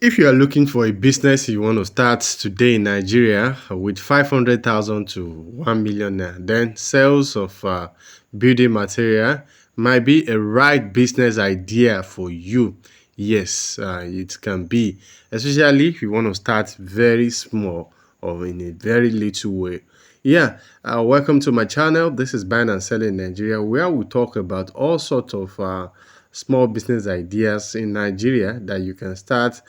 If you are looking for a business you want to start today in Nigeria with 500,000 to 1 million, then sales of building material might be a right business idea for you. Yes, it can be, especially if you want to start very small or in a very little way. Yeah, welcome to my channel. This is Buying and Selling in Nigeria, where we talk about all sorts of small business ideas in Nigeria that you can start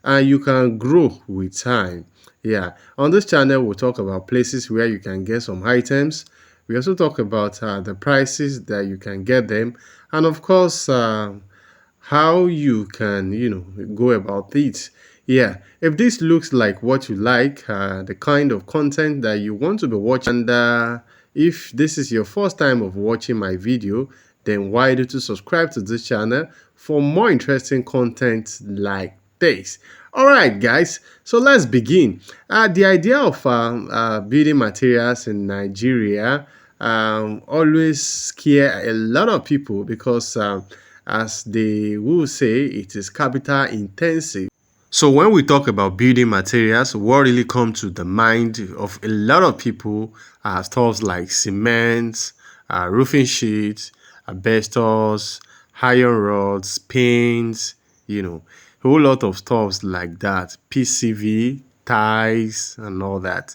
and you can grow with time. Yeah, on this channel, we'll talk about places where you can get some items. We also talk about the prices that you can get them, and of course, how you can, go about it. Yeah, if this looks like what you like, the kind of content that you want to be watching, and if this is your first time of watching my video, then why don't you subscribe to this channel for more interesting content like this. All right, guys, so let's begin. The idea of building materials in Nigeria always scare a lot of people because as they will say, it is capital intensive. So when we talk about building materials, what really comes to the mind of a lot of people are stuff like cement, roofing sheets, asbestos, iron rods, paints, a whole lot of stuffs like that, PCV, ties, and all that.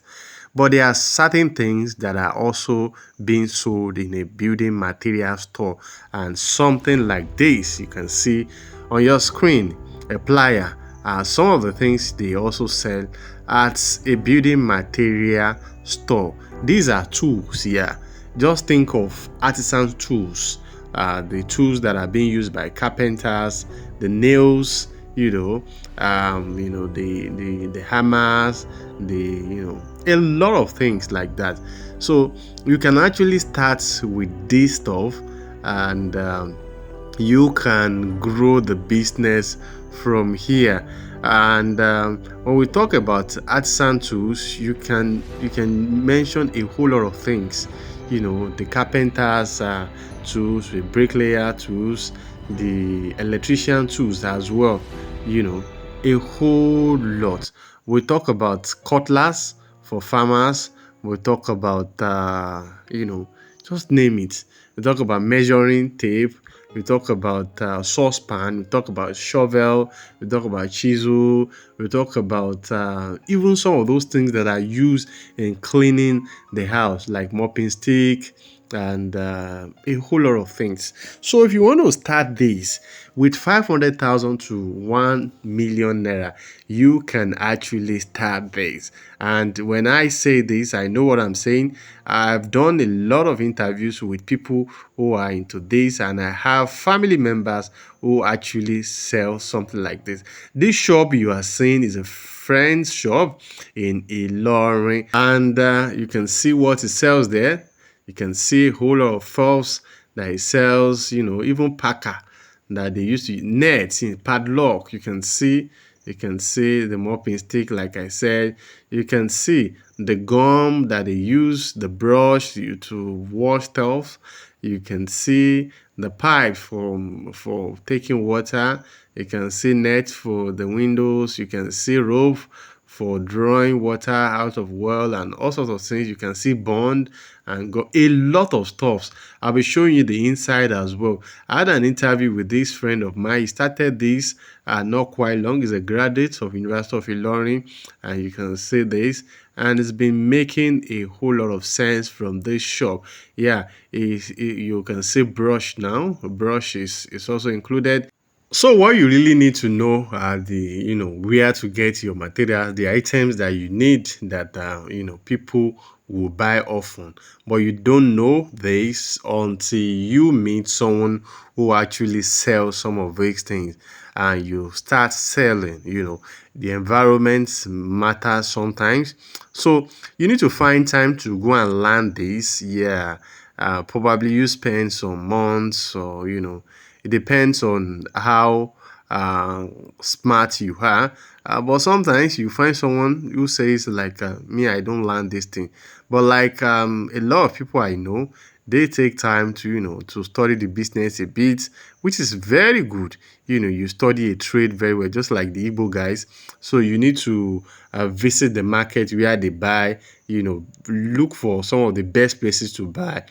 But there are certain things that are also being sold in a building material store, and something like this you can see on your screen, a plier. Some of the things they also sell at a building material store. These are tools here. Just think of artisan tools, the tools that are being used by carpenters, the nails, the hammers, a lot of things like that. So you can actually start with this stuff, and you can grow the business from here. And when we talk about artisan tools, you can mention a whole lot of things. The carpenters tools, the bricklayer tools, the electrician tools as well. A whole lot. We talk about cutlass for farmers. We talk about just name it. We talk about measuring tape. We talk about saucepan. We talk about shovel. We talk about chisel. We talk about even some of those things that are used in cleaning the house, like mopping stick and a whole lot of things. So if you want to start this with 500,000 to 1 million naira, you can actually start this. And when I say this, I know what I'm saying. I've done a lot of interviews with people who are into this, and I have family members who actually sell something like this. This shop you are seeing is a friend's shop in Alaro, and you can see what it sells there. You can see a whole lot of false that it sells, even packer that they used to nets in padlock. You can see the mopping stick, like I said. You can see the gum that they use, the brush to wash stuff. You can see the pipe for taking water. You can see net for the windows. You can see rope for drawing water out of well and all sorts of things. You can see bond and got a lot of stuffs. I'll be showing you the inside as well. I had an interview with this friend of mine. He started this not quite long. He's a graduate of University of Ilorin, and you can see this, and it's been making a whole lot of sense from this shop. Yeah, you can see brush now. Brush is also included. So what you really need to know are where to get your material, the items that you need that people will buy often. But you don't know this until you meet someone who actually sells some of these things and you start selling. The environment matters sometimes. So you need to find time to go and learn this. Yeah. Probably you spend some months, or it depends on how smart you are. But sometimes you find someone who says like, me, I don't learn this thing. But like a lot of people I know, they take time to, to study the business a bit, which is very good. You study a trade very well, just like the Igbo guys. So you need to visit the market where they buy, look for some of the best places to buy,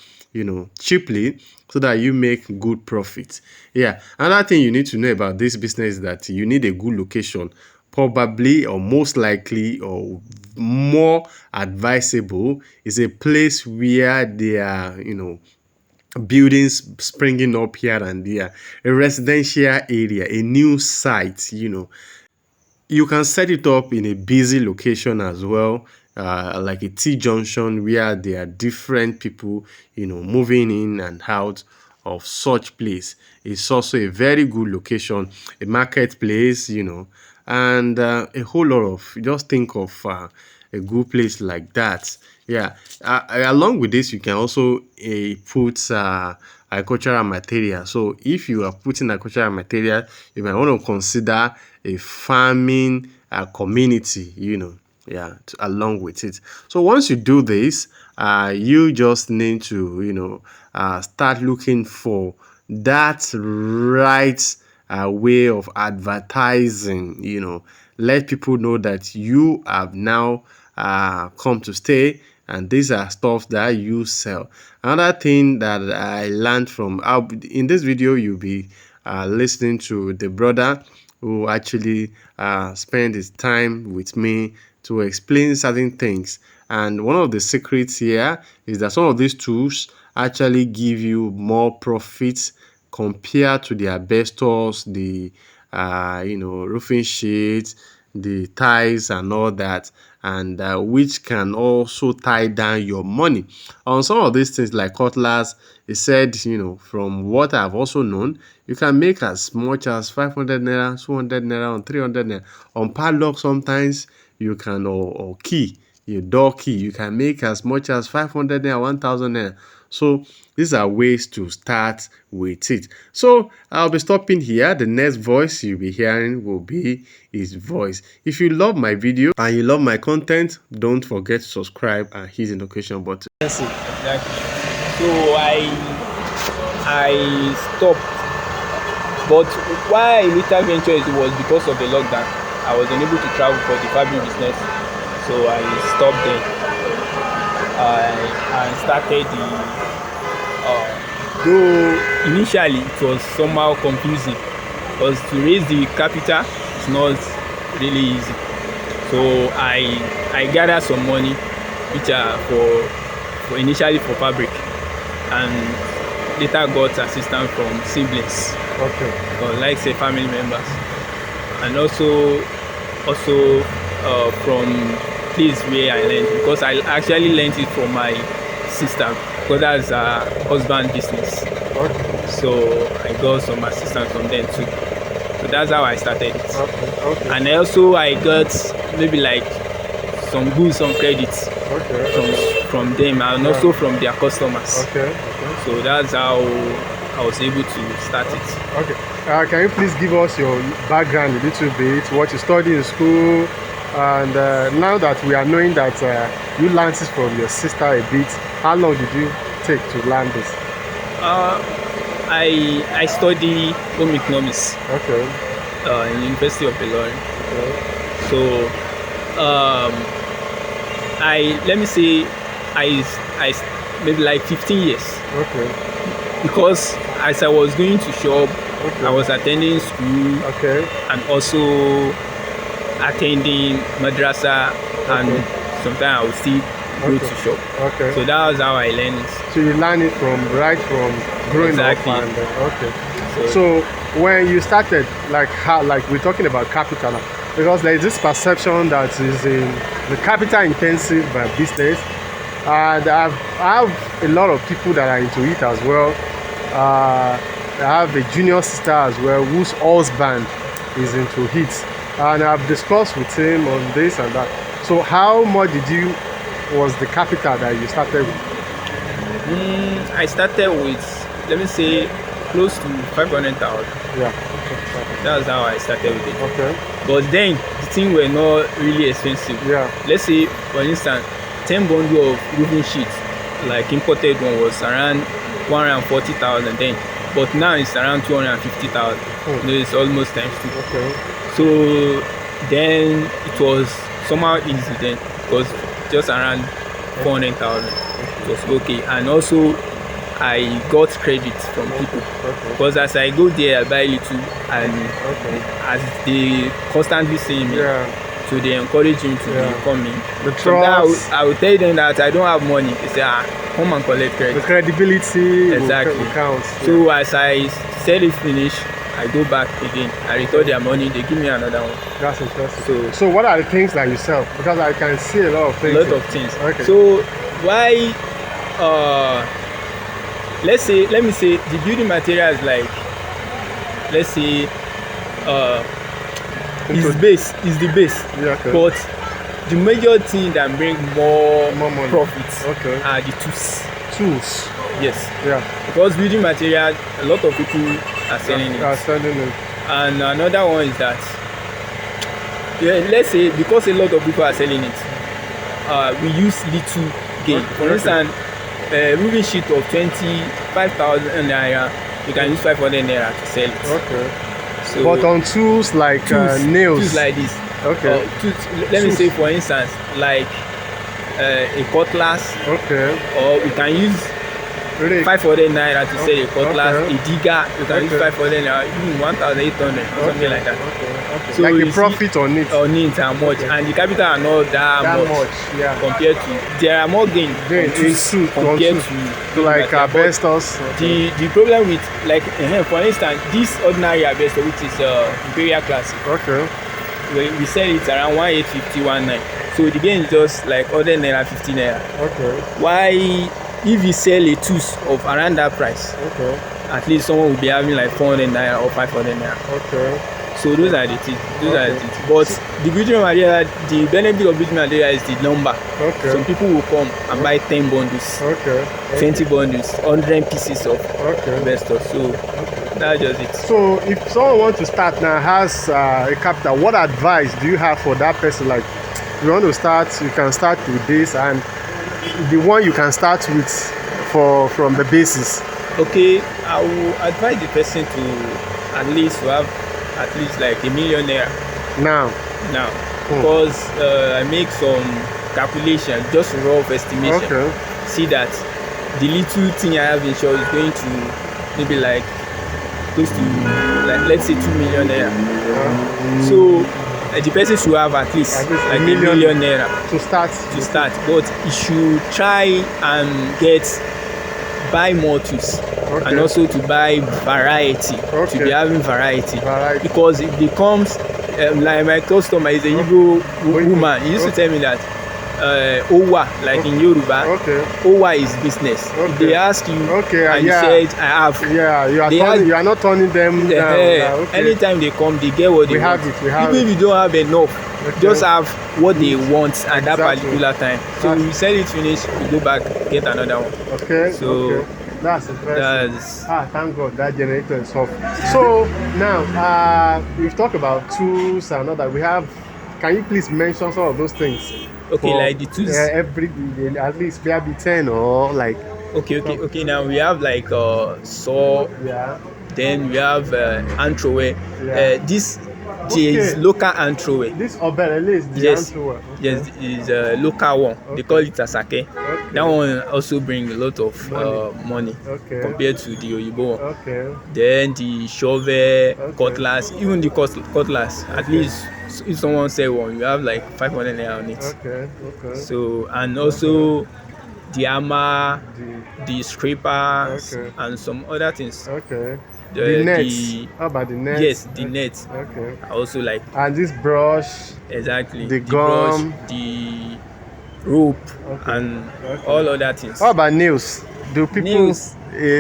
cheaply, so that you make good profits. Yeah. Another thing you need to know about this business is that you need a good location. Probably, or most likely, or more advisable, is a place where there are, buildings springing up here and there, a residential area, a new site. You can set it up in a busy location as well, like a T junction where there are different people, moving in and out of such place. It's also a very good location, a marketplace, and a whole lot of, just think of a good place like that. Yeah. Along with this, you can also put agricultural material. So if you are putting agricultural material, you might want to consider a farming community, yeah, along with it. So once you do this, you just need to, start looking for that right way of advertising. Let people know that you have now come to stay, and these are stuff that you sell. Another thing that I learned from in this video, you'll be listening to the brother who actually spent his time with me to explain certain things. And one of the secrets here is that some of these tools actually give you more profits compared to the asbestos, the roofing sheets, the ties and all that, and which can also tie down your money. On some of these things like cutlass, it said, from what I've also known, you can make as much as 500 naira, 200 naira, and 300 naira. On padlock, sometimes you can, or key, your door key, you can make as much as 500 naira, 1000 naira. So these are ways to start with it. So I'll be stopping here. The next voice you'll be hearing will be his voice. If you love my video and you love my content, don't forget to subscribe and hit the notification button. Exactly. So I stopped, but why I later ventured it was because of the lockdown. I was unable to travel for the fabric business, so I stopped there. I started though initially it was somehow confusing, because to raise the capital is not really easy. So I gathered some money, which are for initially for fabric, and later got assistance from siblings, or like say family members, and also from place where I learned, because I actually learned it from my sister, because that's her husband business. So I got some assistance from them too. So that's how I started it. And also I got maybe like some goods on credits from them, and also from their customers. So that's how I was able to start it. Can you please give us your background a little bit, what you studied in school, and now that we are knowing that you learned this from your sister a bit, how long did you take to learn this? I study home economics in University of Alaro. So let me say I maybe like 15 years. Because as I was going to shop, I was attending school, and also attending madrasa, and sometimes I would still go to shop. So that was how I learned it. So you learned it from growing up. And, so when you started, like we're talking about capital now, because there is this perception that is in the capital intensive business, and I have a lot of people that are into it as well. I have a junior sister as well whose husband is into it, and I've discussed with him on this and that. So how much was the capital that you started with? I started with, let me say, close to 500,000. That's how I started with it. But then the things were not really expensive. Let's say, for instance, 10 bundle of roofing sheets like imported one was around 140,000 then, but now it's around 250,000. It's almost times 2. Okay. So then it was somehow easy then, because just around 400,000. It was okay, and also I got credit from people, because as I go there I buy little, and as they constantly see me, so they encourage him to be coming. So I will tell them that I don't have money. They say, come and collect credit. The credibility exactly counts. So as I sell it finish, I go back again. I return their money. They give me another one. That's interesting. So what are the things that you sell? Because I can see a lot of things. A lot of things. Okay. So why? Let me say the building materials, like, let's say is the base. Yeah, okay. But the major thing that bring more money, profits are the tools. Tools. Yes. Yeah. Because building material, a lot of people are selling it. And another one is that, let's say, because a lot of people are selling it, we use little gain. For instance, moving sheet of 25,000 naira, you can use 500 naira to sell it. Okay. So, but on tools like nails. Tools like this. Okay. Let me say, for instance, like a cutlass. Okay. Or we can use 500 naira to sell a cutlass. A digger, you can use 500 naira, even 1,800 or something like that. So like the profit on it. On it and much, and the capital are not that much. Yeah. Compared to, there are more gain in suit compared to like asbestos. The problem with, like, for instance, this ordinary asbestos, which is Imperial Classic. Okay. We sell it around 1,850, 19. So the gain is just like other naira, 50 naira. Okay. Why, if you sell a tools of around that price, at least someone will be having like 400 naira or 500 naira. Okay. So those are the things. But the building material, the benefit of building material is the number. Okay. Some people will come and buy 10 bundles. 20 bundles, 100 pieces of asbestos. So that's just it. So if someone wants to start now, has a capital, what advice do you have for that person? Like, you want to start, you can start with this, and the one you can start with from the basis. Okay, I will advise the person to at least have at least like $1 million now. Because I make some calculation, just rough estimation. See that the little thing I have in short is going to maybe like close to, like, let's say 2 million naira. So the person should have at least like $1 million to start. But he should try and buy more tools. And also to buy variety, to be having variety. Because it becomes like my customer is a Igbo woman. He used to tell me that Owa, like in Yoruba, Owa is business. If they ask you and you said I have, you are not turning them down. Anytime they come, they get what they want. Even if you don't have enough, just have what they want at that particular time. So we sell it finish, we go back, get another one. So that's interesting. Thank God that generator is off. So now we've talked about tools and all that. We have. Can you please mention some of those things? Okay, like the tools. At least maybe 10 or like. Okay. Now we have like saw. Yeah. Then we have hand thrower. This is local hand thrower. This Obele is the hand thrower. Yes, is a local one. They call it asake. That one also brings a lot of money compared to the Oyibo one. Then the shovel, cutlass, even the cutlass, at least if someone say one, you have like 500 naira on it. So, and also the hammer, the scrapers, and some other things. The nets. How about the nets? Yes, the nets. I also like. And this brush. Exactly. The gum. Brush, the rope, and all other things. How about nails? Do people? Nails.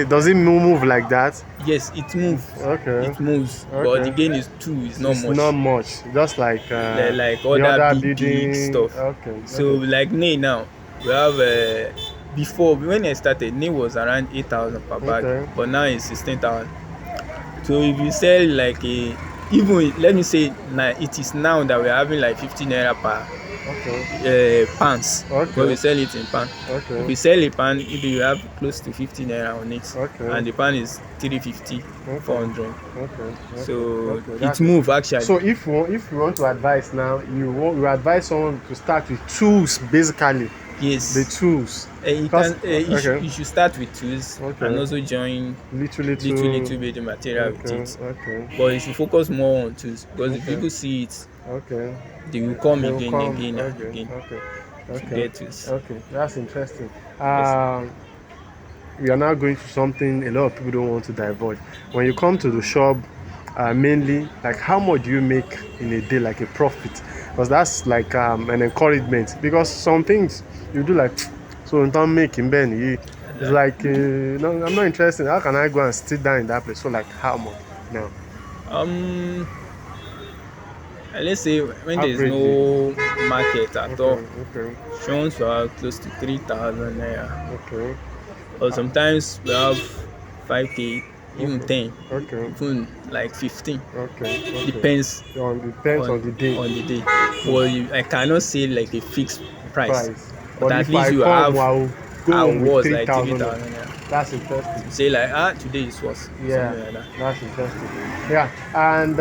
Does it move like that? Yes, it moves. It moves. But the gain is it's not much. It's not much. Just like other big stuff. So like nail now, we have before when I started, nail was around 8,000 per bag, but now it's 16,000. So if you sell like even let me say now it is now that we're having like 50 naira pans. Okay. Because we sell it in pan. Okay. If we sell a pan, maybe you have close to 50 naira on it, Okay. and the pan is 350, 400. Okay. So Okay. it move actually. So if you want to advise now, you advise someone to start with tools basically. Yes. The tools. You should start with tools and also join little bit the material with it. Okay. But you should focus more on tools, because if people see it, they will come again and again. To get tools. Okay, that's interesting. Yes. We are now going to something a lot of people don't want to divulge. When you come to the shop, mainly, like how much do you make in a day, like a profit? Because that's like an encouragement. Because some things you do like, so don't make in Ben. It's like no, I'm not interested. How can I go and sit down in that place? So like how much now? Let's say when there is no market at all, showns we have close to 3,000 naira. Okay. Or sometimes we have 5k, even 10, even like 15. Okay. Depends on the day. Well, I cannot say like a fixed price. But at if least you have was like 3,000. That's interesting. Say like today is what? Yeah, like that. That's interesting. Yeah, and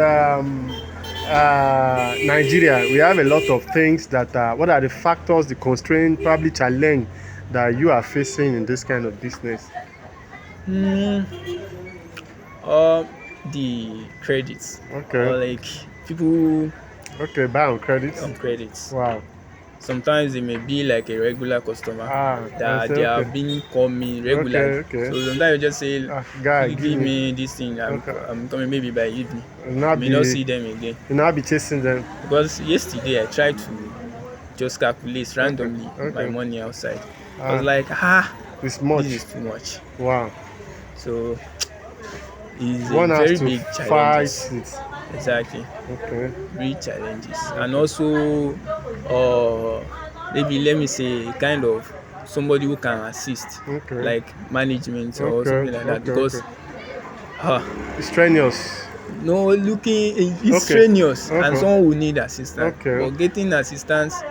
Nigeria, we have a lot of things that what are the factors, the constraint, probably challenge that you are facing in this kind of business? The credits. Okay. Or like people buy on credits. Wow. Sometimes they may be like a regular customer that they have been coming regularly. Okay. So sometimes you just say, guy, give me this thing, I'm coming maybe by evening. You may not see them again. You now be chasing them. Because yesterday I tried to just calculate randomly my money outside. I was like, this is too much. Wow. So it's one a very has to big fight challenge. it. Exactly. Okay. Big challenges. And also maybe let me say kind of somebody who can assist, like management or something like that, because it's strenuous. No, it's strenuous, and someone will need assistance. But getting assistance,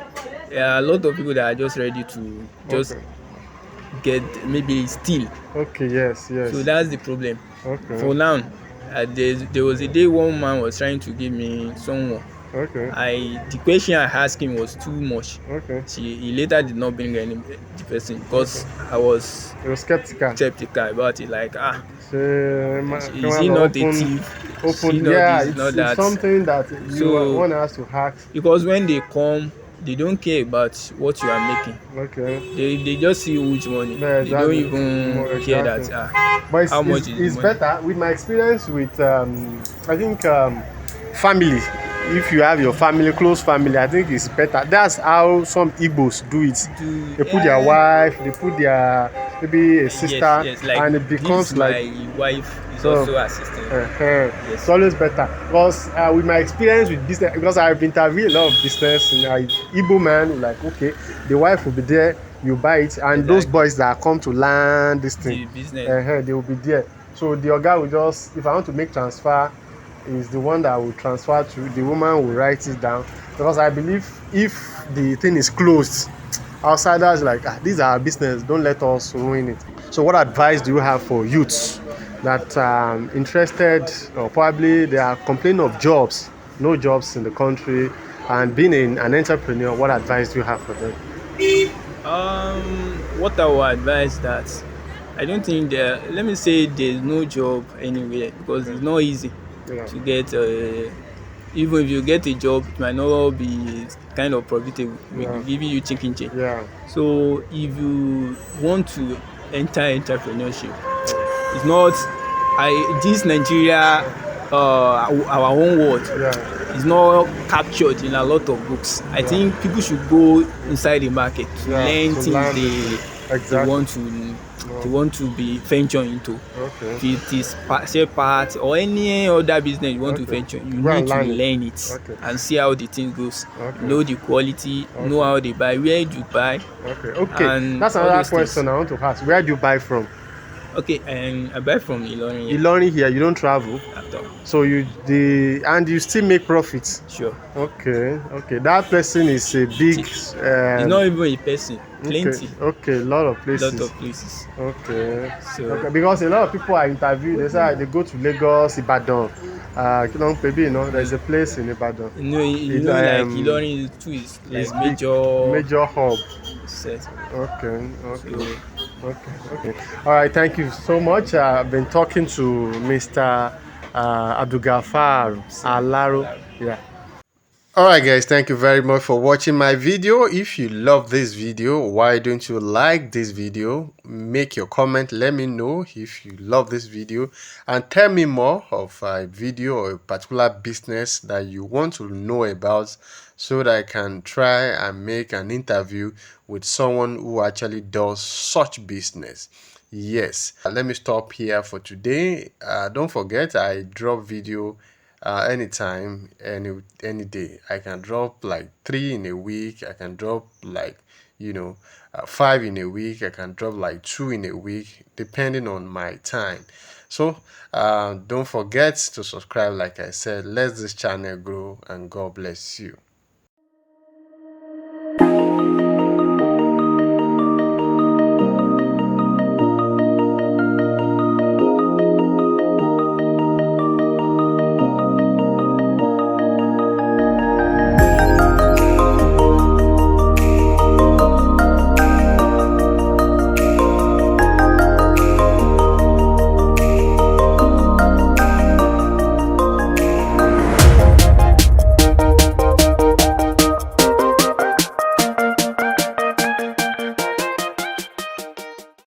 a lot of people that are just ready to just get maybe steal. Yes. So that's the problem. For now, there was a day one man was trying to give me someone. The question I asked him was too much. He later did not bring any the person, because I was skeptical about it. Like is he not a thief? It's something that one has to hack. Because when they come, they don't care about what you are making. They just see which money. They don't even care that but how much is better. With my experience with I think family, if you have your family, close family, I think it's better. That's how some Igbos do it. They put their wife, they put their maybe a sister, like, and it becomes like my wife is also assisting. It's always better. Because with my experience with business, because I've interviewed a lot of business, and Igbo man like, the wife will be there, you buy it, and those boys that come to learn this thing, the business, they will be there. So the guy will just, if I want to make transfer, is the one that will transfer to the woman, will write it down. Because I believe if the thing is closed, outsiders like, these are our business, don't let us ruin it. So what advice do you have for youths that are interested, or probably they are complaining of jobs, no jobs in the country, and being an entrepreneur? What advice do you have for them? What I would advise that I don't think let me say there's no job anywhere, because it's not easy to get even if you get a job, it might not be kind of profitable. We'll give you chicken change. So if you want to enter entrepreneurship, it's not this Nigeria, our own world is not captured in a lot of books. I think people should go inside the market to learn things they want to they want to be venture into. If it is share part or any other business you want to venture, you need to learn it and see how the thing goes. Know the quality, know how they buy, where do you buy. And that's another question I want to ask. Where do you buy from? Okay, and I buy from Ilorin here. Ilorin here, you don't travel. At all. So and you still make profits. Sure. Okay. That person is a big. It's not even a person. Plenty. Okay. A lot of Lot places. of places. Okay. So Because a lot of people are interviewed. They say they go to Lagos, Ibadan. There's a place in Ibadan. like Ilorin too is It's like big, major major hub. set. Okay. So Okay. All right. Thank you so much. I've been talking to Mr. Abdulgafar Alaro. Alaro. Yeah. Alright guys, thank you very much for watching my video. If you love this video, why don't you like this video? Make your comment, let me know if you love this video, and tell me more of a video or a particular business that you want to know about, so that I can try and make an interview with someone who actually does such business. Yes, let me stop here for today. Don't forget, I drop video anytime, any day. I can drop like 3 in a week. I can drop like 5 in a week. I can drop like 2 in a week, depending on my time. So don't forget to subscribe. Like I said, let this channel grow, and God bless you.